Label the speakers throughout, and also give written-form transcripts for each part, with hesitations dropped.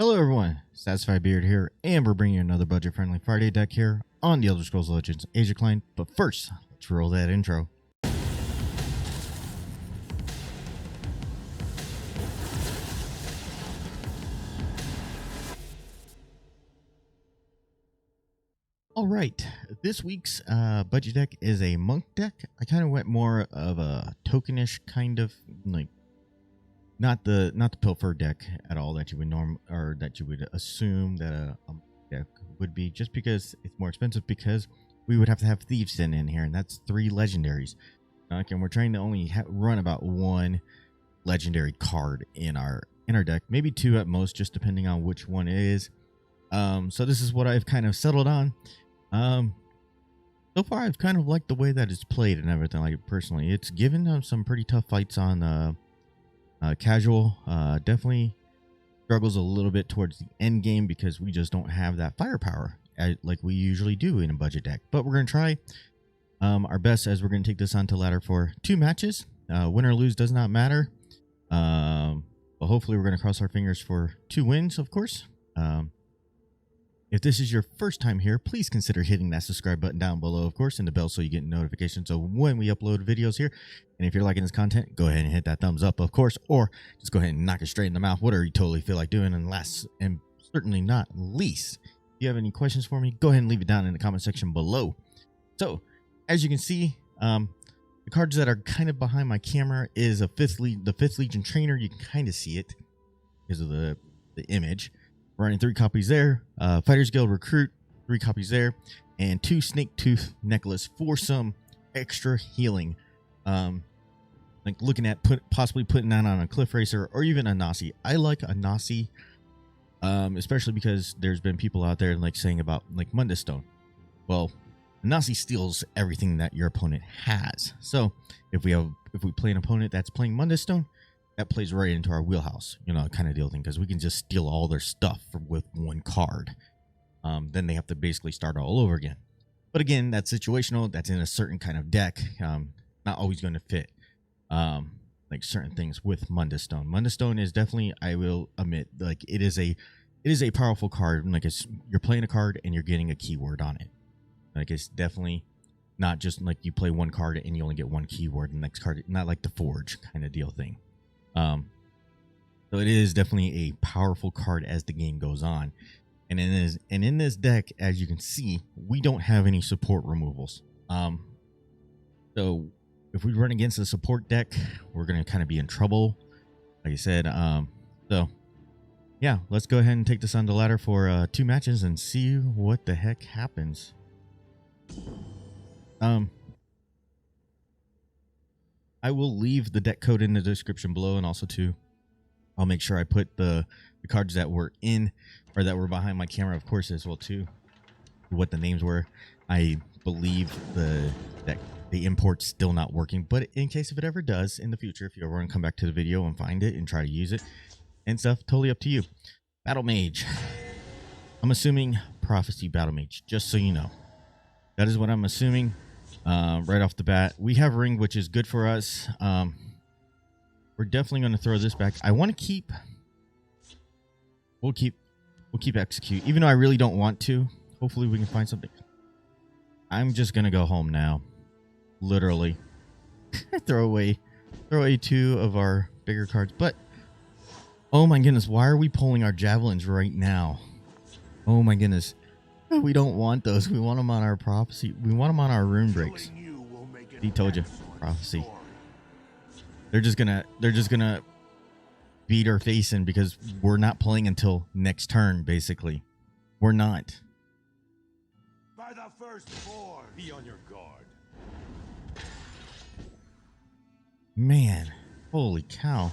Speaker 1: Hello everyone, SatisfiedBeard here, and we're bringing you another budget-friendly Friday deck here on the Elder Scrolls Legends Age of Klein. But first, let's roll that intro. Alright, this week's budget deck is a monk deck. I kind of went more of a tokenish kind of, like, not the pilfer deck at all that you would assume that a deck would be, just because it's more expensive, because we would have to have Thieves in here, and that's 3 legendaries. And we're trying to only run about 1 legendary card in our deck, maybe 2 at most, just depending on which one it is. So this is what I've kind of settled on. So far I've kind of liked the way that it's played and everything. Like, personally, it's given some pretty tough fights on casual. Definitely struggles a little bit towards the end game because we just don't have that firepower like we usually do in a budget deck. But we're going to try our best, as we're going to take this onto ladder for 2 matches. Win or lose does not matter. But hopefully we're going to cross our fingers for 2 wins, of course. If this is your first time here, please consider hitting that subscribe button down below, of course, and the bell so you get notifications of when we upload videos here. And if you're liking this content, go ahead and hit that thumbs up, of course, or just go ahead and knock it straight in the mouth, whatever you totally feel like doing. And last, and certainly not least, if you have any questions for me, go ahead and leave it down in the comment section below. So, as you can see, the cards that are kind of behind my camera is the 5th Legion Trainer. You can kind of see it because of the image. Running 3 copies there. Fighters Guild Recruit, 3 copies there, and 2 Snake Tooth Necklace for some extra healing. Like looking at possibly putting that on a Cliff Racer or even a Nasi. I like a Nasi, especially because there's been people out there like saying about like Mundus Stone. Well, Nasi steals everything that your opponent has. So if we play an opponent that's playing Mundus Stone, that plays right into our wheelhouse, you know, kind of deal thing, because we can just steal all their stuff with 1 card. Then they have to basically start all over again. But again, that's situational. That's in a certain kind of deck. Not always going to fit like certain things with Mundus Stone. Mundus Stone is definitely, I will admit, like it is a powerful card. Like you're playing a card and you're getting a keyword on it. Like it's definitely not just like you play 1 card and you only get 1 keyword. The next card, not like the Forge kind of deal thing. So it is definitely a powerful card as the game goes on, and in this deck, as you can see, we don't have any support removals. So if we run against a support deck, we're gonna kind of be in trouble, like I said. So yeah, let's go ahead and take this on the ladder for 2 matches and see what the heck happens. I will leave the deck code in the description below, and also too, I'll make sure I put the cards that were in, or that were behind my camera, of course, as well too, what the names were. I believe the import's still not working, but in case if it ever does in the future, if you ever want to come back to the video and find it and try to use it and stuff, totally up to you. Battle Mage. I'm assuming Prophecy Battle Mage, just so you know. That is what I'm assuming. Right off the bat, we have Ring, which is good for us. We're definitely going to throw this back. I want to keep. We'll keep Execute, even though I really don't want to. Hopefully, we can find something. I'm just gonna go home now, literally. throw away 2 of our bigger cards. But oh my goodness, why are we pulling our javelins right now? Oh my goodness. We don't want those. We want them on our Prophecy. We want them on our rune breaks. He told you, Prophecy. They're just gonna beat our face in because we're not playing until next turn. Basically, we're not.
Speaker 2: By the firstborn, be on your guard.
Speaker 1: Man, holy cow.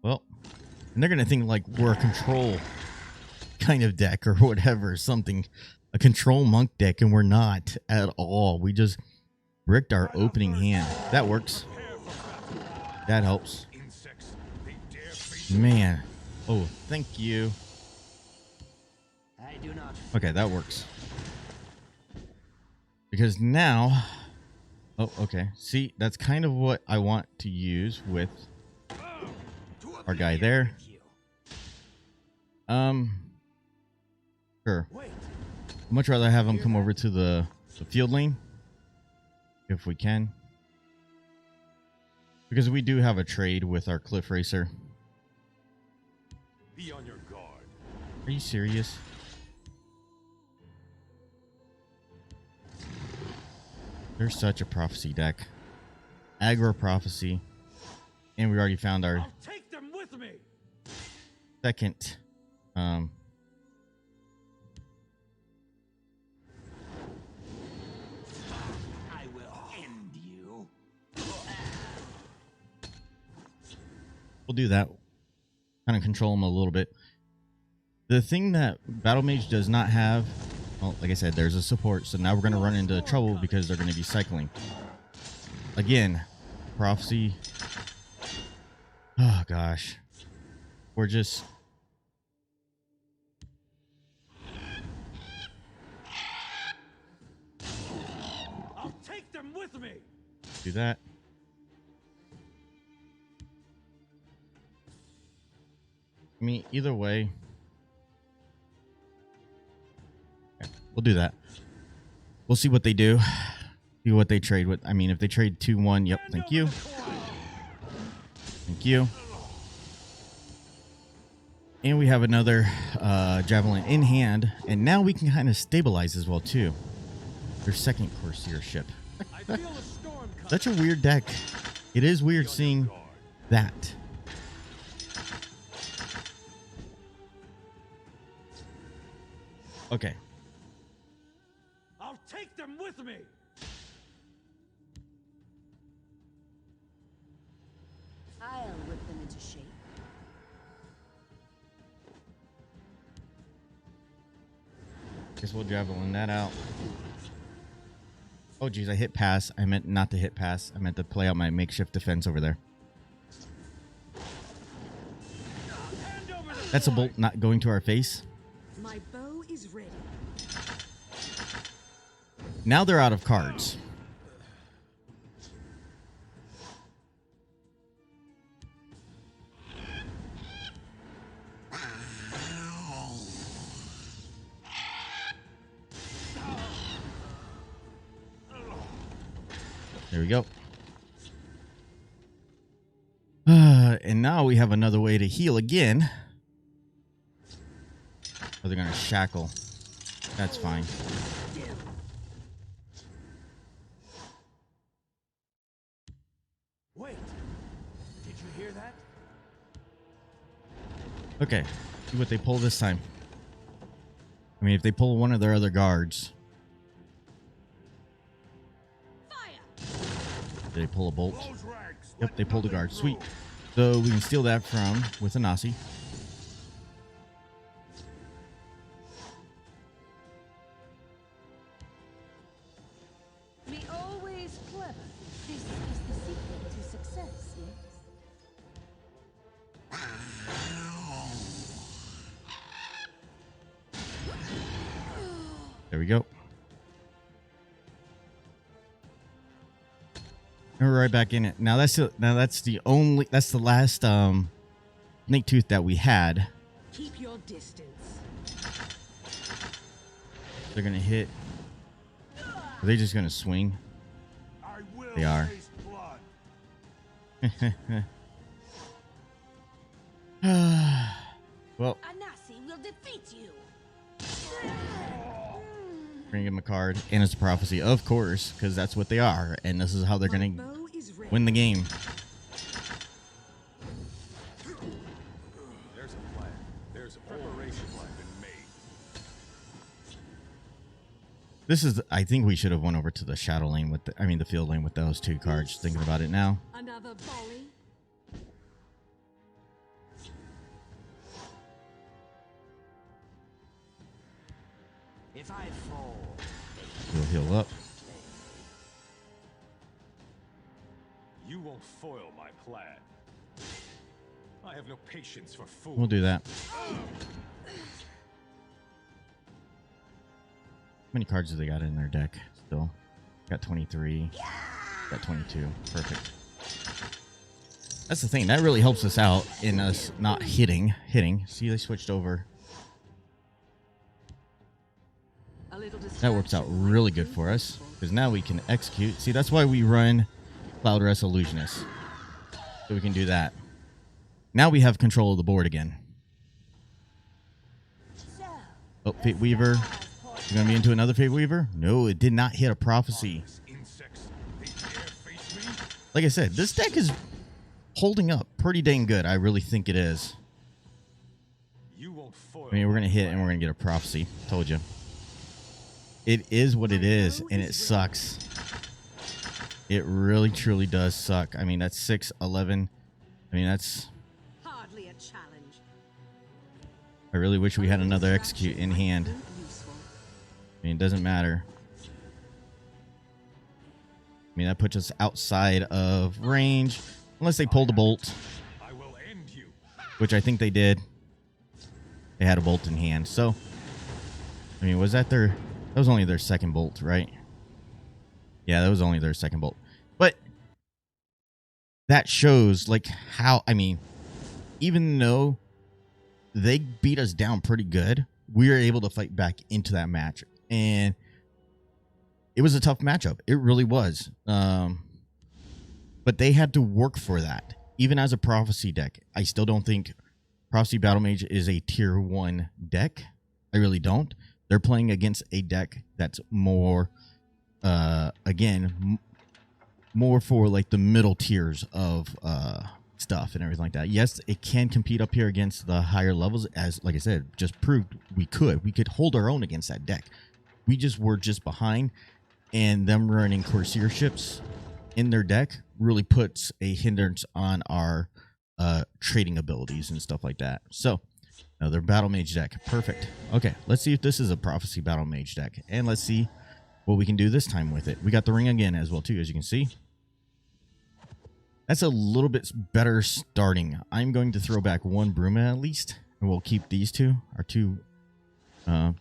Speaker 1: Well, and they're gonna think like we're a control kind of deck or whatever, something, a control monk deck, and we're not at all. We just bricked our opening hand. That works. That helps. Man. Oh, thank you. Okay, that works. Because now, oh, okay. See, that's kind of what I want to use with our guy there. Sure.
Speaker 2: Wait.
Speaker 1: I'd much rather have them come over to the field lane if we can, because we do have a trade with our cliff racer.
Speaker 2: Be on your guard.
Speaker 1: Are you serious? There's such a prophecy deck. Aggro prophecy. And we already found our
Speaker 2: I'll take them with me.
Speaker 1: second.
Speaker 2: I will end you.
Speaker 1: We'll do that. Kind of control them a little bit. The thing that Battle Mage does not have, well, like I said, there's a support. So now we're going to run into trouble because they're going to be cycling. Again, prophecy. Oh, gosh. We're just...
Speaker 2: I'll take them with me.
Speaker 1: do that. I mean, either way. Okay, we'll do that. We'll see what they do. See what they trade with. I mean, if they trade 2-1, yep, thank you. Thank you. And we have another javelin in hand. And now we can kind of stabilize as well, too. Their second Corsair ship.
Speaker 2: I feel a storm coming.
Speaker 1: Such a weird deck. It is weird seeing that. Okay.
Speaker 2: I'll take them with me.
Speaker 3: I'll whip them into shape.
Speaker 1: Guess we'll javelin that out. Oh, geez, I hit pass. I meant not to hit pass. I meant to play out my makeshift defense over there. That's a bolt not going to our face.
Speaker 3: My bow is ready.
Speaker 1: Now they're out of cards. There we go. And now we have another way to heal again. Oh, they're gonna shackle. That's fine.
Speaker 2: Wait. Did you hear that?
Speaker 1: Okay. See what they pull this time. I mean, if they pull one of their other guards. Did they pull a bolt?
Speaker 2: Close ranks.
Speaker 1: Yep, they pulled a guard. Sweet. So we can steal that from with a Nasi.
Speaker 3: Be always clever. This is the secret to success, yes?
Speaker 1: There we go. And we're right back in it. Now that's the last snake tooth that we had.
Speaker 3: Keep your distance.
Speaker 1: They're gonna hit. Are they just gonna swing?
Speaker 2: I will
Speaker 1: They are.
Speaker 2: taste blood.
Speaker 1: Well,
Speaker 3: Anasi will defeat you.
Speaker 1: we're gonna give them a card, and it's a prophecy, of course, because that's what they are, and this is how they're
Speaker 3: My
Speaker 1: gonna
Speaker 3: bow is ready.
Speaker 1: win the game.
Speaker 2: There's a plan. There's a preparation plan been made.
Speaker 1: This is, I think we should have went over to the shadow lane with the field lane with those two cards. Thinking about it now.
Speaker 3: Another volley.
Speaker 2: If I fall,
Speaker 1: We'll heal up.
Speaker 2: you won't foil my plan. I have no patience for fools.
Speaker 1: We'll do that. How many cards do they got in their deck still? Got 23. Got 22. Perfect. That's the thing. That really helps us out in us not hitting. See, they switched over.
Speaker 3: A little
Speaker 1: That works out
Speaker 3: distraction
Speaker 1: really
Speaker 3: might
Speaker 1: good
Speaker 3: be
Speaker 1: for us,
Speaker 3: useful.
Speaker 1: because now we can execute. See, that's why we run Cloud Rest Illusionist, so we can do that. Now we have control of the board again.
Speaker 3: So,
Speaker 1: Oh, Fate Weaver. You gonna be into another Fate Weaver? No, it did not hit a prophecy.
Speaker 2: Insects, they dare face me?
Speaker 1: Like I said, this deck is holding up pretty dang good. I really think it is.
Speaker 2: You won't foil
Speaker 1: I mean, we're gonna
Speaker 2: my
Speaker 1: hit and
Speaker 2: plan.
Speaker 1: we're gonna get a prophecy. Told you. It is what it is, and it sucks. It really, truly does suck. I mean, that's 6, 11. I mean, that's...
Speaker 3: hardly a challenge.
Speaker 1: I really wish we had another execute in hand.
Speaker 3: Useful.
Speaker 1: I mean, it doesn't matter. I mean, that puts us outside of range. Unless they pulled a bolt,
Speaker 2: I will end you.
Speaker 1: which I think they did. They had a bolt in hand. So, I mean, was that their... That was only their second bolt, right? Yeah, that was only their second bolt. But that shows, like, how... I mean, even though they beat us down pretty good, we were able to fight back into that match. And it was a tough matchup. It really was. But they had to work for that. Even as a Prophecy deck, I still don't think Prophecy Battle Mage is a tier 1 deck. I really don't. They're playing against a deck that's more, again, more for like the middle tiers of stuff and everything like that. Yes, it can compete up here against the higher levels, as, like I said, just proved we could. We could hold our own against that deck. We just were just behind, and them running Corsair ships in their deck really puts a hindrance on our trading abilities and stuff like that. So, another Battle Mage deck. Perfect. Okay, let's see if this is a Prophecy Battle Mage deck, and let's see what we can do this time with it. We got the ring again as well, too, as you can see. That's a little bit better starting. I'm going to throw back one Bruma at least, and we'll keep these two. Our two.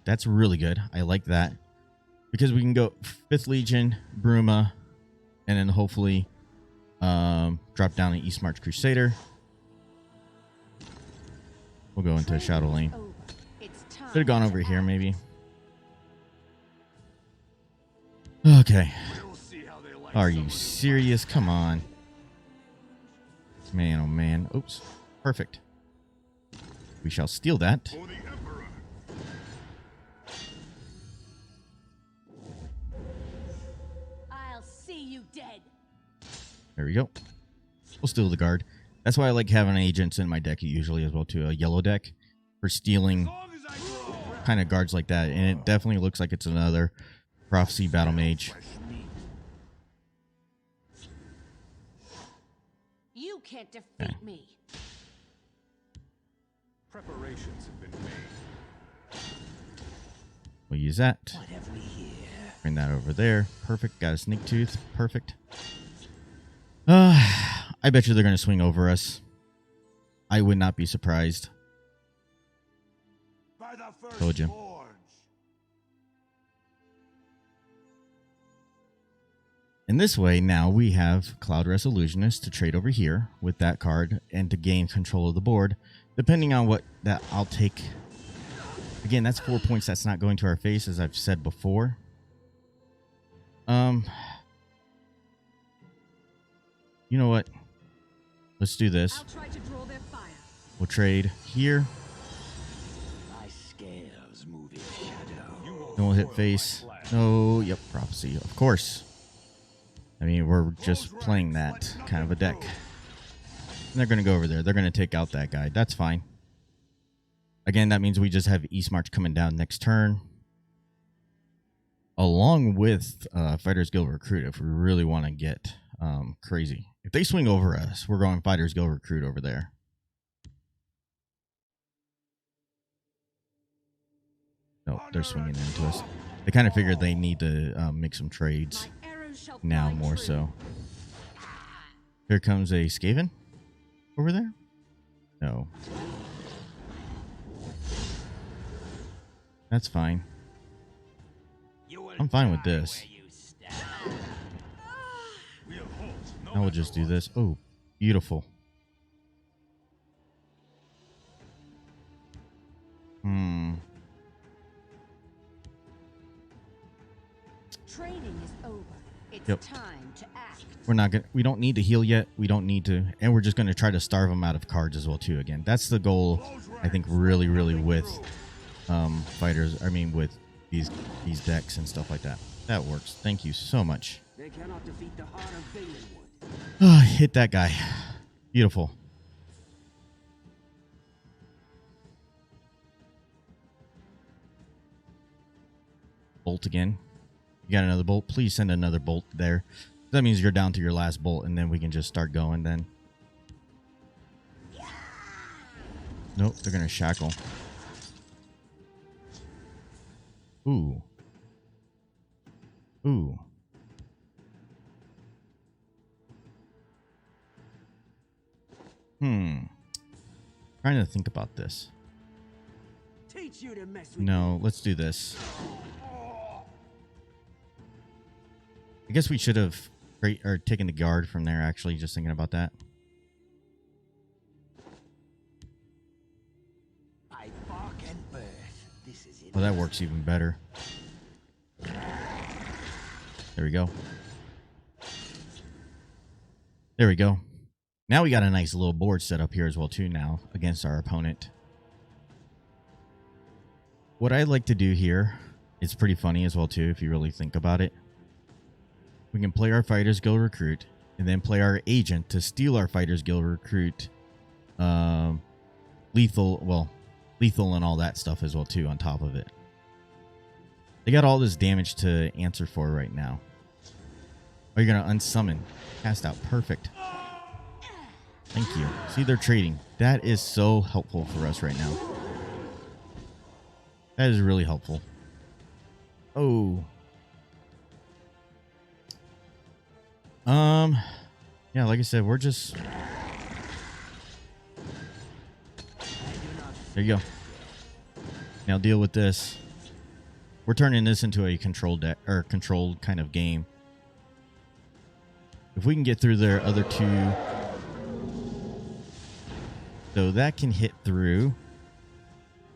Speaker 1: That's really good. I like that. Because we can go 5th Legion, Bruma, and then hopefully drop down an East March Crusader. We'll go into Shadow Lane. Could have gone over here, maybe. Okay.
Speaker 2: We'll see how they like
Speaker 1: Are you
Speaker 2: somebody.
Speaker 1: serious? Come on. Man, oh man. Oops. Perfect. We shall steal that.
Speaker 2: For the Emperor.
Speaker 3: I'll see you dead.
Speaker 1: There we go. We'll steal the guard. That's why I like having agents in my deck usually as well, too. A yellow deck for stealing
Speaker 2: As long as I grow.
Speaker 1: kind of guards like that. And it definitely looks like it's another Prophecy Battle Mage.
Speaker 2: Fresh meat.
Speaker 3: You can't defeat
Speaker 1: Okay.
Speaker 3: me.
Speaker 2: Preparations have been made.
Speaker 1: We'll use that.
Speaker 2: What have we here?
Speaker 1: Bring that over there. Perfect. Got a Sneak Tooth. Perfect. I bet you they're going to swing over us. I would not be surprised.
Speaker 2: By the first
Speaker 1: Told you.
Speaker 2: forge.
Speaker 1: In this way, now we have Cloud Rest Illusionist to trade over here with that card and to gain control of the board. Depending on what that I'll take. Again, that's 4 points that's not going to our face, as I've said before. You know what? Let's do this.
Speaker 3: I'll try to draw their fire.
Speaker 1: We'll trade here.
Speaker 4: My scales move in shadow.
Speaker 2: You won't
Speaker 1: Then we'll hit
Speaker 2: foil
Speaker 1: face.
Speaker 2: my plan.
Speaker 1: Oh, yep, Prophecy. Of course. I mean, we're just playing that kind of a deck. And they're going to go over there. They're going to take out that guy. That's fine. Again, that means we just have East March coming down next turn. Along with Fighters Guild Recruit, if we really want to get crazy. If they swing over us, we're going Fighters Guild Recruit over there. No, they're swinging into us. They kind of figured they need to make some trades
Speaker 3: My arrows shall
Speaker 1: now
Speaker 3: fly
Speaker 1: more
Speaker 3: true.
Speaker 1: so. Here comes a Skaven over there. No. That's fine. I'm fine with this.
Speaker 2: We have halt. No
Speaker 1: Now we'll
Speaker 2: matter
Speaker 1: just do
Speaker 2: what.
Speaker 1: this. Oh, beautiful.
Speaker 3: Training is over. It's
Speaker 1: Yep.
Speaker 3: time to act.
Speaker 1: We don't need to heal yet. We don't need to, and we're just gonna try to starve them out of cards as well too. Again, that's the goal, I think, really with fighters. I mean, with these decks and stuff like that. That works. Thank you so much.
Speaker 4: They cannot defeat the heart of Valenwood.
Speaker 1: Hit that guy. Beautiful. Bolt again. You got another bolt? Please send another bolt there. That means you're down to your last bolt, and then we can just start going then. Nope, they're going to shackle. Ooh. Ooh. Trying to think about this.
Speaker 4: Teach you to mess with
Speaker 1: No, let's do this. I guess we should have taken the guard from there, actually, just thinking about that.
Speaker 4: I bark and birth. This is it.
Speaker 1: Well, that works even better. There we go. There we go. Now we got a nice little board set up here as well, too, now, against our opponent. What I'd like to do here, it's pretty funny as well, too, if you really think about it. We can play our Fighters Guild Recruit, and then play our Agent to steal our Fighters Guild Recruit lethal and all that stuff as well, too, on top of it. They got all this damage to answer for right now. Oh, you're going to unsummon. Cast out. Perfect. Thank you. See, they're trading. That is so helpful for us right now. That is really helpful. Oh. Yeah, like I said, we're just... There you go. Now deal with this. We're turning this into a controlled kind of game. If we can get through their other two... So that can hit through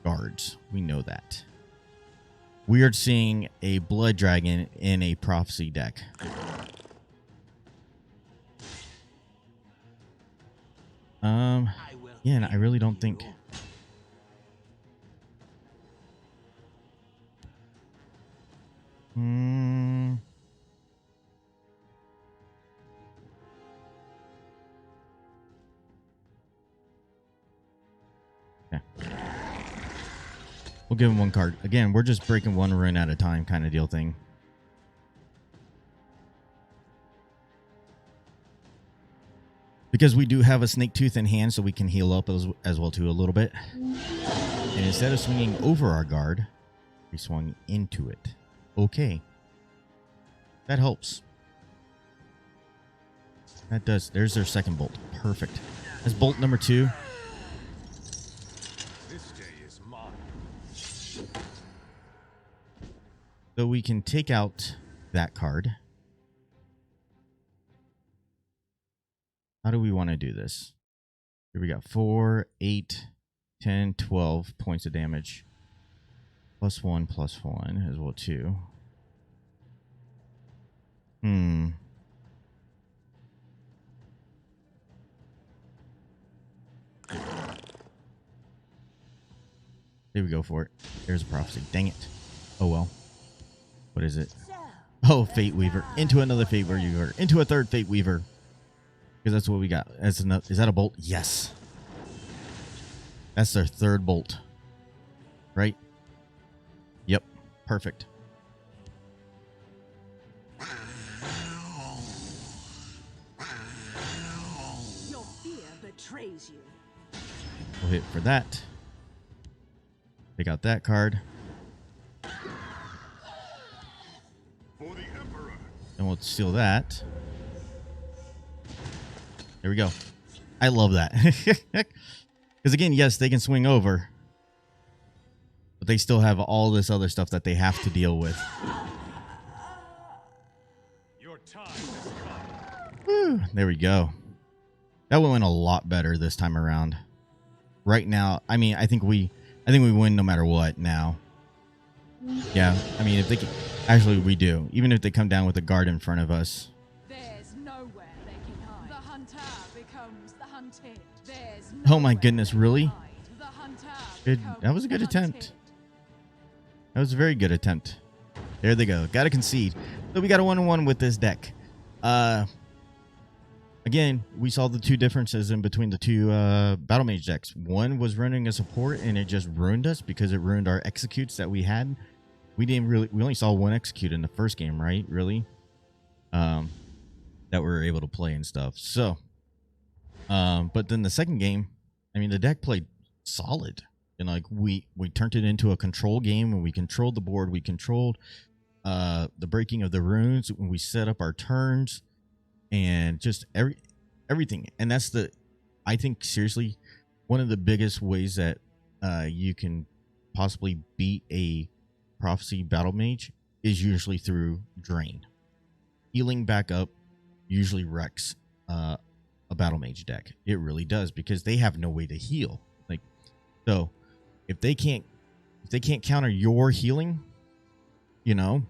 Speaker 1: guards. We know that. We are seeing a Blood Dragon in a Prophecy deck. Yeah, and I really don't think... Okay. We'll give him one card. Again, we're just breaking one rune at a time kind of deal thing. Because we do have a Snake Tooth in hand, so we can heal up as well too a little bit. And instead of swinging over our guard, we swung into it. Okay. That helps. That does. There's their second bolt. Perfect. That's bolt number 2.
Speaker 2: This day is mine.
Speaker 1: So we can take out that card. How do we want to do this? Here we got 4, 8, 10, 12 points of damage. +1, +1 as well too. Here we go for it. There's a prophecy. Dang it. Oh well. What is it? Oh, Fate Weaver. Into another Fate Weaver. Into a third Fate Weaver. Because that's what we got. Is that a bolt? Yes. That's their third bolt. Right? Yep. Perfect.
Speaker 3: Your fear betrays you.
Speaker 1: We'll hit for that. Take out that card.
Speaker 2: For the Emperor.
Speaker 1: And we'll steal that. There we go. I love that. Because again, yes, they can swing over. But they still have all this other stuff that they have to deal with.
Speaker 2: Your time has come.
Speaker 1: Whew, there we go. That went a lot better this time around. Right now, I mean, I think we win no matter what now. Yeah, I mean, if Actually, we do. Even if they come down with a guard in front of us.
Speaker 3: There's nowhere they can hide. The hunter becomes the hunted. There's
Speaker 1: Oh my
Speaker 3: nowhere
Speaker 1: goodness,
Speaker 3: they can
Speaker 1: really?
Speaker 3: hide. The hunter
Speaker 1: Good.
Speaker 3: becomes
Speaker 1: That was a good
Speaker 3: the
Speaker 1: attempt.
Speaker 3: hunted.
Speaker 1: That was a very good attempt. There they go. Got to concede. So we got a 1-1 with this deck. Again, we saw the two differences in between the two Battle Mage decks. One was running a support, and it just ruined us because it ruined our executes that we had. We only saw one execute in the first game, right? Really? That we were able to play and stuff. So, but then the second game, I mean, the deck played solid. And like we turned it into a control game, and we controlled the board. We controlled the breaking of the runes when we set up our turns, and just everything. And that's I think seriously, one of the biggest ways that you can possibly beat a Prophecy Battle Mage is usually through drain. Healing back up usually wrecks a Battle Mage deck. It really does, because they have no way to heal. Like, so if they can't counter your healing, you know,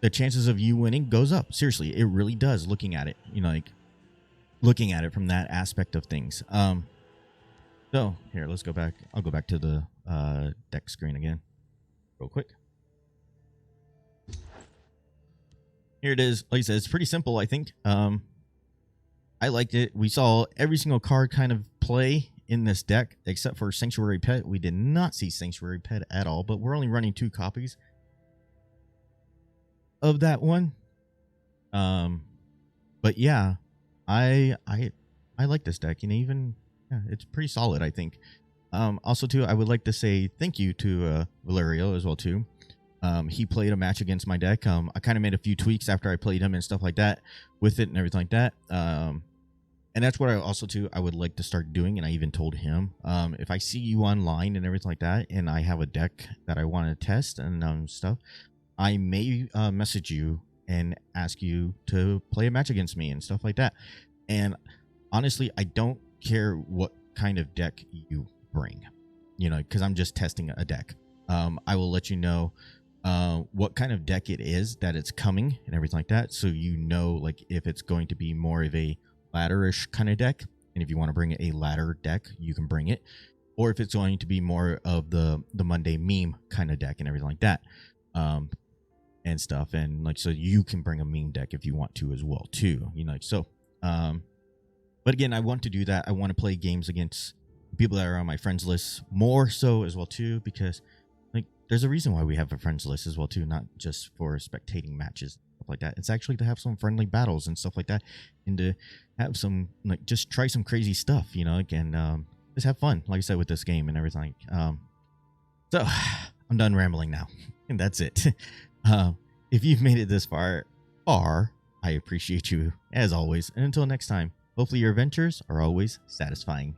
Speaker 1: the chances of you winning goes up. Seriously, it really does. Looking at it, you know, like looking at it from that aspect of things. So here, let's go back. I'll go back to the deck screen again, real quick. Here it is. Like I said, it's pretty simple, I think. I liked it. We saw every single card kind of play in this deck, except for Sanctuary Pet. We did not see Sanctuary Pet at all, but we're only running 2 copies of that one. But yeah, I like this deck, and even it's pretty solid, I think. Also too, I would like to say thank you to Valerio as well too. He played a match against my deck. I kind of made a few tweaks after I played him and stuff like that with it and everything like that. And that's what I would like to start doing. And I even told him, if I see you online and everything like that, and I have a deck that I want to test and stuff, I may message you and ask you to play a match against me and stuff like that. And honestly, I don't care what kind of deck you bring, you know, because I'm just testing a deck. I will let you know what kind of deck it is that it's coming and everything like that, so you know, like, if it's going to be more of a ladder-ish kind of deck, and if you want to bring a ladder deck, you can bring it, or if it's going to be more of the Monday meme kind of deck and everything like that, and stuff. And like, so you can bring a meme deck if you want to as well too, you know. So but again, I want to do that. I want to play games against people that are on my friends list more so as well too, because like, there's a reason why we have a friends list as well too, not just for spectating matches, stuff like that. It's actually to have some friendly battles and stuff like that, and to have some, like, just try some crazy stuff, you know, and just have fun, like I said, with this game and everything. So I'm done rambling now, and that's it. If you've made it this far, I appreciate you as always, and until next time, hopefully your adventures are always satisfying.